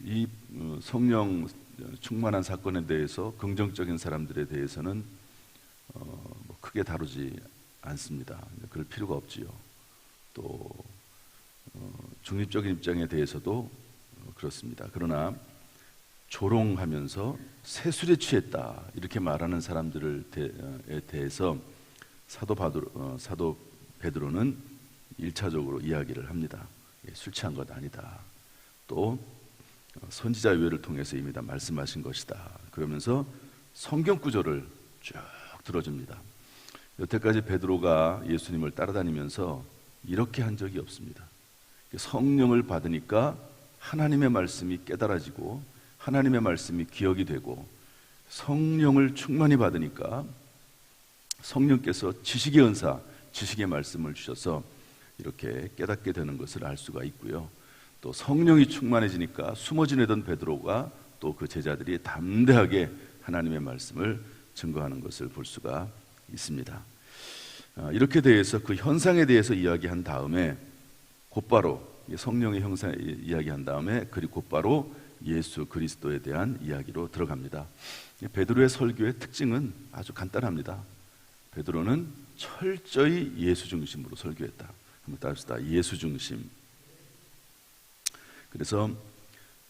이 성령 충만한 사건에 대해서 긍정적인 사람들에 대해서는 크게 다루지 않습니다. 그럴 필요가 없지요. 또 중립적인 입장에 대해서도 그렇습니다. 그러나 조롱하면서 세술에 취했다 이렇게 말하는 사람들에 대해서 사도 베드로는 1차적으로 이야기를 합니다. 술 취한 것 아니다. 또 선지자 유해를 통해서 이미 다 말씀하신 것이다. 그러면서 성경 구절을 쭉 들어줍니다. 여태까지 베드로가 예수님을 따라다니면서 이렇게 한 적이 없습니다. 성령을 받으니까 하나님의 말씀이 깨달아지고 하나님의 말씀이 기억이 되고, 성령을 충만히 받으니까 성령께서 지식의 은사, 지식의 말씀을 주셔서 이렇게 깨닫게 되는 것을 알 수가 있고요. 또 성령이 충만해지니까 숨어 지내던 베드로가 또 그 제자들이 담대하게 하나님의 말씀을 증거하는 것을 볼 수가 있습니다. 이렇게 대해서 그 현상에 대해서 이야기한 다음에 곧바로 성령의 형상에 이야기한 다음에 그리고 곧바로 예수 그리스도에 대한 이야기로 들어갑니다. 베드로의 설교의 특징은 아주 간단합니다. 베드로는 철저히 예수 중심으로 설교했다. 한번 따라합시다. 예수 중심. 그래서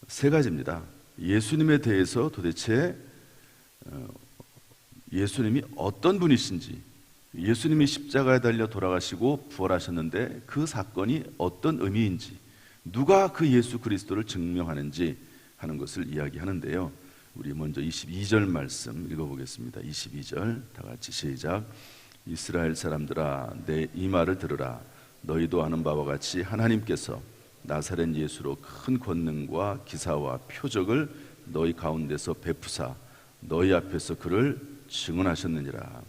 세 가지입니다. 예수님에 대해서 도대체 예수님이 어떤 분이신지, 예수님이 십자가에 달려 돌아가시고 부활하셨는데 그 사건이 어떤 의미인지, 누가 그 예수 그리스도를 증명하는지 하는 것을 이야기하는데요. 우리 먼저 22절 말씀 읽어보겠습니다. 22절 다 같이 시작. 이스라엘 사람들아, 내 이 말을 들으라. 너희도 아는 바와 같이 하나님께서 나사렛 예수로 큰 권능과 기사와 표적을 너희 가운데서 베푸사 너희 앞에서 그를 증언하셨느니라.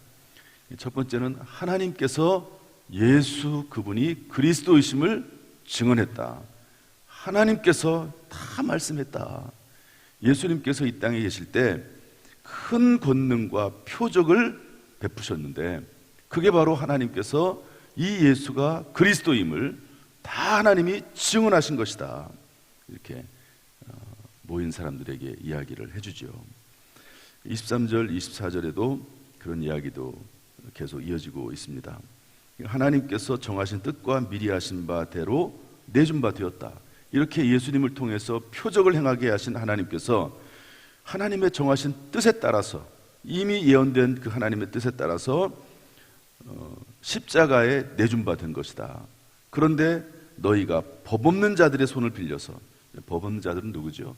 첫 번째는 하나님께서 예수 그분이 그리스도이심을 증언했다. 하나님께서 다 말씀했다. 예수님께서 이 땅에 계실 때 큰 권능과 표적을 베푸셨는데 그게 바로 하나님께서 이 예수가 그리스도임을 다 하나님이 증언하신 것이다. 이렇게 모인 사람들에게 이야기를 해주죠. 23절, 24절에도 그런 이야기도 계속 이어지고 있습니다. 하나님께서 정하신 뜻과 미리 하신 바대로 내준 바 되었다. 이렇게 예수님을 통해서 표적을 행하게 하신 하나님께서 하나님의 정하신 뜻에 따라서, 이미 예언된 그 하나님의 뜻에 따라서 십자가에 내준 바 된 것이다. 그런데 너희가 법 없는 자들의 손을 빌려서, 법 없는 자들은 누구죠?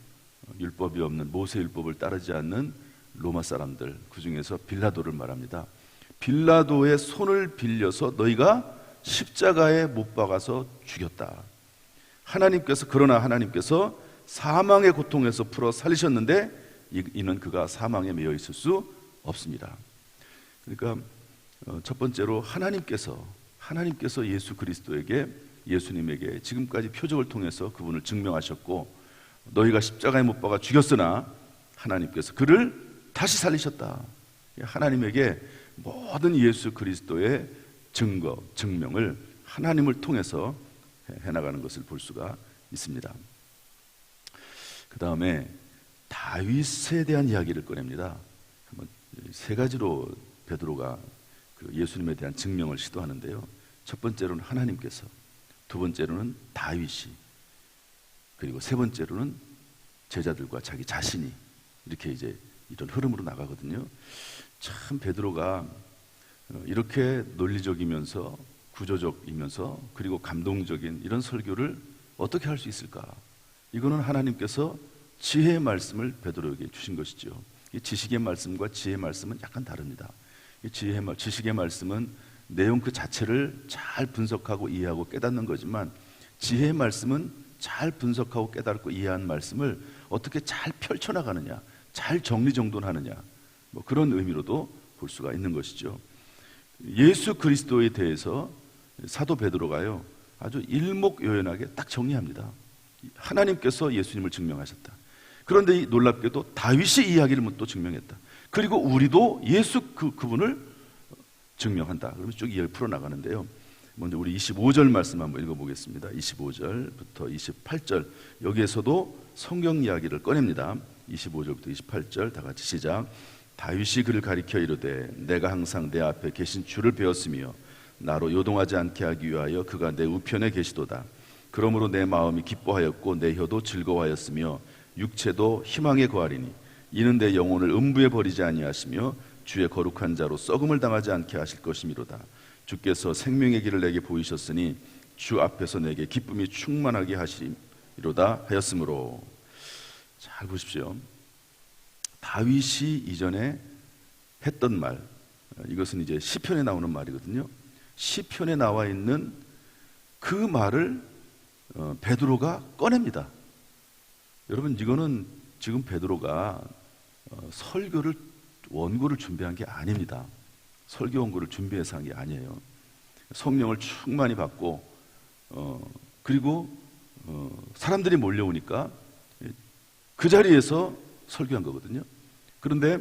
율법이 없는, 모세 율법을 따르지 않는 로마 사람들, 그 중에서 빌라도를 말합니다. 빌라도의 손을 빌려서 너희가 십자가에 못 박아서 죽였다. 그러나 하나님께서 사망의 고통에서 풀어 살리셨는데 이는 그가 사망에 매여 있을 수 없습니다. 그러니까 첫 번째로 하나님께서 예수 그리스도에게, 예수님에게 지금까지 표적을 통해서 그분을 증명하셨고, 너희가 십자가에 못 박아 죽였으나 하나님께서 그를 다시 살리셨다. 하나님에게 모든 예수 그리스도의 증거, 증명을 하나님을 통해서 해나가는 것을 볼 수가 있습니다. 그 다음에 다윗에 대한 이야기를 꺼냅니다. 세 가지로 베드로가 그 예수님에 대한 증명을 시도하는데요. 첫 번째로는 하나님께서, 두 번째로는 다윗이, 그리고 세 번째로는 제자들과 자기 자신이, 이렇게 이제 이런 흐름으로 나가거든요. 참 베드로가 이렇게 논리적이면서 구조적이면서 그리고 감동적인 이런 설교를 어떻게 할 수 있을까? 이거는 하나님께서 지혜의 말씀을 베드로에게 주신 것이죠. 이 지식의 말씀과 지혜의 말씀은 약간 다릅니다. 이 지식의 말씀은 내용 그 자체를 잘 분석하고 이해하고 깨닫는 거지만, 지혜의 말씀은 잘 분석하고 깨닫고 이해한 말씀을 어떻게 잘 펼쳐나가느냐, 잘 정리정돈하느냐, 그런 의미로도 볼 수가 있는 것이죠. 예수 그리스도에 대해서 사도 베드로가요 아주 일목요연하게 딱 정리합니다. 하나님께서 예수님을 증명하셨다. 그런데 놀랍게도 다윗의 이야기를 또 증명했다. 그리고 우리도 예수 그분을 증명한다. 그러면서 쭉 이야기를 풀어나가는데요. 먼저 우리 25절 말씀 한번 읽어보겠습니다. 25절부터 28절, 여기에서도 성경 이야기를 꺼냅니다. 25절부터 28절 다 같이 시작. 다윗이 그를 가리켜 이르되 내가 항상 내 앞에 계신 주를 배웠으며 나로 요동하지 않게 하기 위하여 그가 내 우편에 계시도다. 그러므로 내 마음이 기뻐하였고 내 혀도 즐거워하였으며 육체도 희망에 거하리니 이는 내 영혼을 음부에 버리지 아니하시며 주의 거룩한 자로 썩음을 당하지 않게 하실 것이미로다. 주께서 생명의 길을 내게 보이셨으니 주 앞에서 내게 기쁨이 충만하게 하시리로다 하였으므로. 잘 보십시오. 다윗이 이전에 했던 말, 이것은 이제 시편에 나오는 말이거든요. 시편에 나와 있는 그 말을 베드로가 꺼냅니다. 여러분, 이거는 지금 베드로가 설교를 원고를 준비한 게 아닙니다. 설교 원고를 준비해서 한 게 아니에요. 성령을 충만히 받고 그리고 사람들이 몰려오니까 그 자리에서 설교한 거거든요. 그런데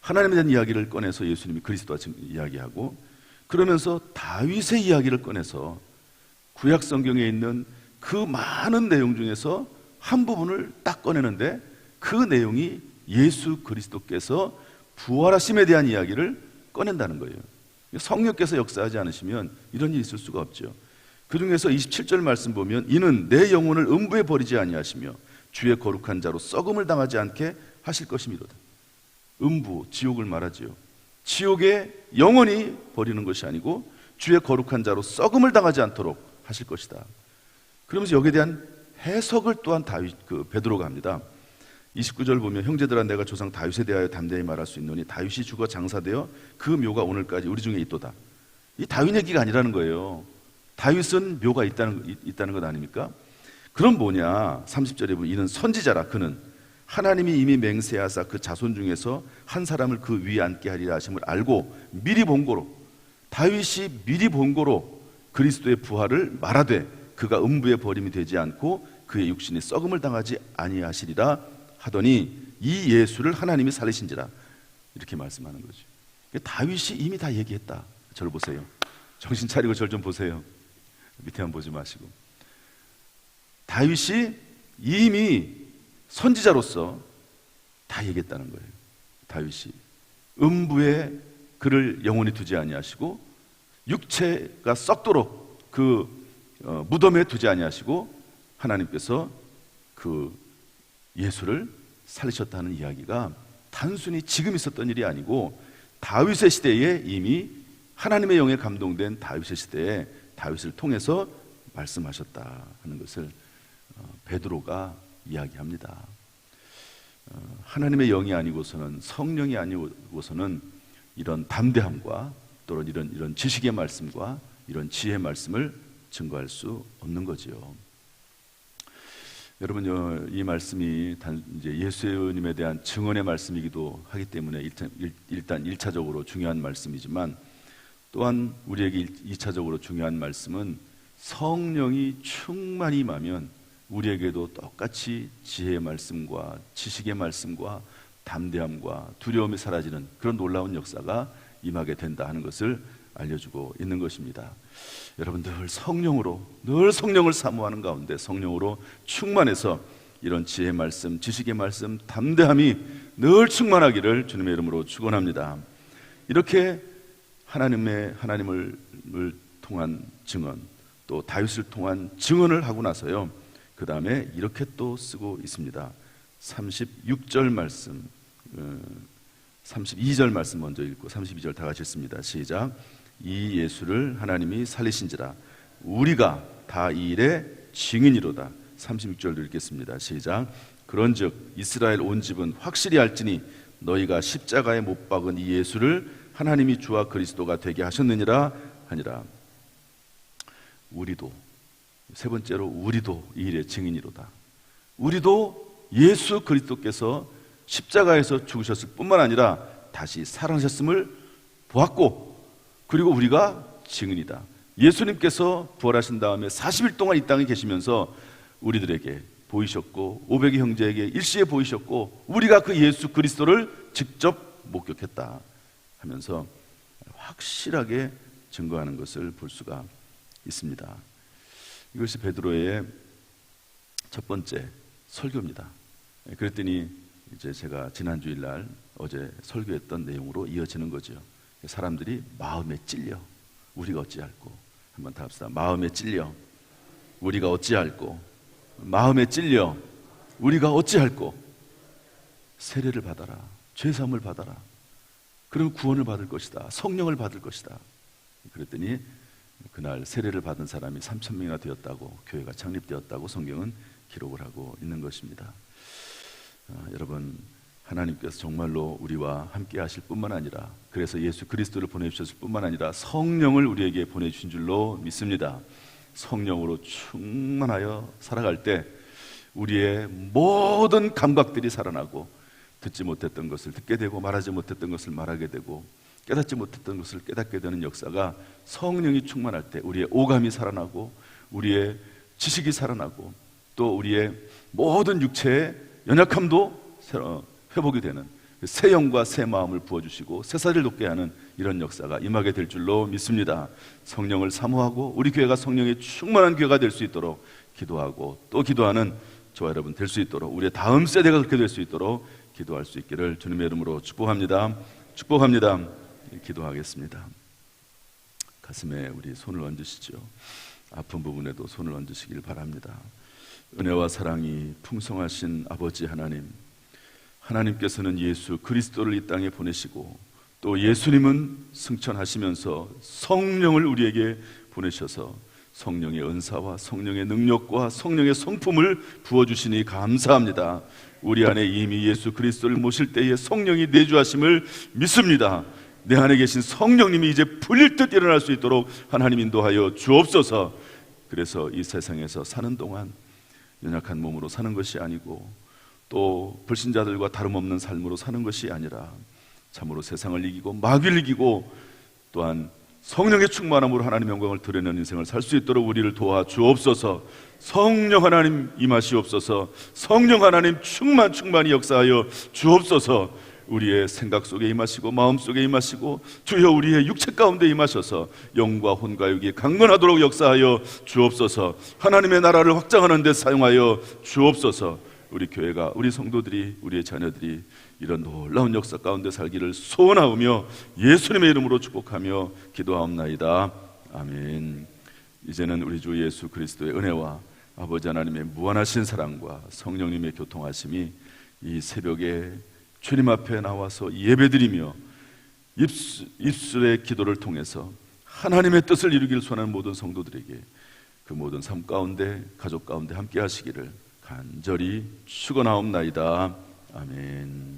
하나님에 대한 이야기를 꺼내서 예수님이 그리스도와 이야기하고, 그러면서 다윗의 이야기를 꺼내서 구약 성경에 있는 그 많은 내용 중에서 한 부분을 딱 꺼내는데, 그 내용이 예수 그리스도께서 부활하심에 대한 이야기를 꺼낸다는 거예요. 성령께서 역사하지 않으시면 이런 일이 있을 수가 없죠. 그 중에서 27절 말씀 보면 이는 내 영혼을 음부에 버리지 아니하시며 주의 거룩한 자로 썩음을 당하지 않게 하실 것이미로다. 음부, 지옥을 말하지요. 지옥에 영원히 버리는 것이 아니고 주의 거룩한 자로 썩음을 당하지 않도록 하실 것이다. 그러면서 여기에 대한 해석을 또한 베드로가 합니다. 29절 보면 형제들아 내가 조상 다윗에 대하여 담대히 말할 수 있노니 다윗이 죽어 장사되어 그 묘가 오늘까지 우리 중에 있도다. 이 다윗 얘기가 아니라는 거예요. 다윗은 묘가 있다는 것 아닙니까? 그럼 뭐냐? 30절에 보면 이는 선지자라. 그는 하나님이 이미 맹세하사 그 자손 중에서 한 사람을 그 위에 앉게 하리라 하심을 알고 미리 본고로, 다윗이 미리 본고로 그리스도의 부활을 말하되 그가 음부에 버림이 되지 않고 그의 육신이 썩음을 당하지 아니하시리라 하더니 이 예수를 하나님이 살리신지라, 이렇게 말씀하는 거죠. 다윗이 이미 다 얘기했다. 저를 보세요. 정신 차리고 저를 좀 보세요. 밑에만 보지 마시고. 다윗이 이미 선지자로서 다 얘기했다는 거예요. 다윗이 음부에 그를 영원히 두지 아니하시고 육체가 썩도록 그 무덤에 두지 아니하시고 하나님께서 그 예수를 살리셨다는 이야기가 단순히 지금 있었던 일이 아니고 다윗의 시대에 이미 하나님의 영에 감동된 다윗의 시대에 다윗을 통해서 말씀하셨다 하는 것을 베드로가 이야기합니다. 하나님의 영이 아니고서는, 성령이 아니고서는 이런 담대함과 또는 이런 지식의 말씀과 이런 지혜의 말씀을 증거할 수 없는 거지요. 여러분, 이 말씀이 이제 예수님에 대한 증언의 말씀이기도 하기 때문에 일단 1차적으로 중요한 말씀이지만, 또한 우리에게 2차적으로 중요한 말씀은 성령이 충만히 임하면 우리에게도 똑같이 지혜의 말씀과 지식의 말씀과 담대함과 두려움이 사라지는 그런 놀라운 역사가 임하게 된다 하는 것을 알려주고 있는 것입니다. 여러분, 늘 성령을 사모하는 가운데 성령으로 충만해서 이런 지혜의 말씀, 지식의 말씀, 담대함이 늘 충만하기를 주님의 이름으로 축원합니다. 이렇게 하나님을 통한 증언, 또 다윗을 통한 증언을 하고 나서요, 그 다음에 이렇게 또 쓰고 있습니다. 36절 말씀, 32절 말씀 먼저 읽고 32절 다 같이 읽습니다. 시작. 이 예수를 하나님이 살리신지라 우리가 다 이 일의 증인이로다. 36절도 읽겠습니다. 시작. 그런즉 이스라엘 온 집은 확실히 알지니 너희가 십자가에 못 박은 이 예수를 하나님이 주와 그리스도가 되게 하셨느니라 하니라. 우리도, 세 번째로 우리도 이 일의 증인이로다. 우리도 예수 그리스도께서 십자가에서 죽으셨을 뿐만 아니라 다시 살아나셨음을 보았고, 그리고 우리가 증인이다. 예수님께서 부활하신 다음에 40일 동안 이 땅에 계시면서 우리들에게 보이셨고 500의 형제에게 일시에 보이셨고 우리가 그 예수 그리스도를 직접 목격했다 하면서 확실하게 증거하는 것을 볼 수가 있습니다. 이것이 베드로의 첫 번째 설교입니다. 그랬더니 이제 제가 지난 주일날 어제 설교했던 내용으로 이어지는 거죠. 사람들이 마음에 찔려 우리가 어찌할꼬. 한번 다 합시다. 마음에 찔려 우리가 어찌할꼬. 마음에 찔려 우리가 어찌할꼬. 세례를 받아라. 죄사함을 받아라. 그럼 구원을 받을 것이다. 성령을 받을 것이다. 그랬더니 그날 세례를 받은 사람이 3,000명이나 되었다고, 교회가 창립되었다고 성경은 기록을 하고 있는 것입니다. 여러분, 하나님께서 정말로 우리와 함께 하실 뿐만 아니라, 그래서 예수 그리스도를 보내주셨을 뿐만 아니라 성령을 우리에게 보내주신 줄로 믿습니다. 성령으로 충만하여 살아갈 때 우리의 모든 감각들이 살아나고, 듣지 못했던 것을 듣게 되고, 말하지 못했던 것을 말하게 되고, 깨닫지 못했던 것을 깨닫게 되는 역사가 성령이 충만할 때 우리의 오감이 살아나고, 우리의 지식이 살아나고, 또 우리의 모든 육체의 연약함도 회복이 되는 새 영과 새 마음을 부어주시고 새살을 돋게 하는 이런 역사가 임하게 될 줄로 믿습니다. 성령을 사모하고 우리 교회가 성령의 충만한 교회가 될 수 있도록 기도하고, 또 기도하는 저와 여러분 될 수 있도록, 우리의 다음 세대가 그렇게 될 수 있도록 기도할 수 있기를 주님의 이름으로 축복합니다. 축복합니다. 기도하겠습니다. 가슴에 우리 손을 얹으시죠. 아픈 부분에도 손을 얹으시길 바랍니다. 은혜와 사랑이 풍성하신 아버지 하나님, 하나님께서는 예수 그리스도를 이 땅에 보내시고, 또 예수님은 승천하시면서 성령을 우리에게 보내셔서 성령의 은사와 성령의 능력과 성령의 성품을 부어주시니 감사합니다. 우리 안에 이미 예수 그리스도를 모실 때에 성령이 내주하심을 믿습니다. 내 안에 계신 성령님이 이제 불릴 듯 일어날 수 있도록 하나님 인도하여 주옵소서. 그래서 이 세상에서 사는 동안 연약한 몸으로 사는 것이 아니고, 또 불신자들과 다름없는 삶으로 사는 것이 아니라 참으로 세상을 이기고 마귀를 이기고, 또한 성령의 충만함으로 하나님의 영광을 드러내는 인생을 살 수 있도록 우리를 도와주옵소서. 성령 하나님 임하시옵소서. 성령 하나님 충만히 역사하여 주옵소서. 우리의 생각 속에 임하시고 마음 속에 임하시고, 주여 우리의 육체 가운데 임하셔서 영과 혼과 육이 강건하도록 역사하여 주옵소서. 하나님의 나라를 확장하는 데 사용하여 주옵소서. 우리 교회가, 우리 성도들이, 우리의 자녀들이 이런 놀라운 역사 가운데 살기를 소원하오며 예수님의 이름으로 축복하며 기도하옵나이다. 아멘. 이제는 우리 주 예수 그리스도의 은혜와 아버지 하나님의 무한하신 사랑과 성령님의 교통하심이 이 새벽에 주님 앞에 나와서 예배드리며 입술의 기도를 통해서 하나님의 뜻을 이루기를 소원하는 모든 성도들에게 그 모든 삶 가운데, 가족 가운데 함께 하시기를 간절히 축원하옵나이다. 아멘.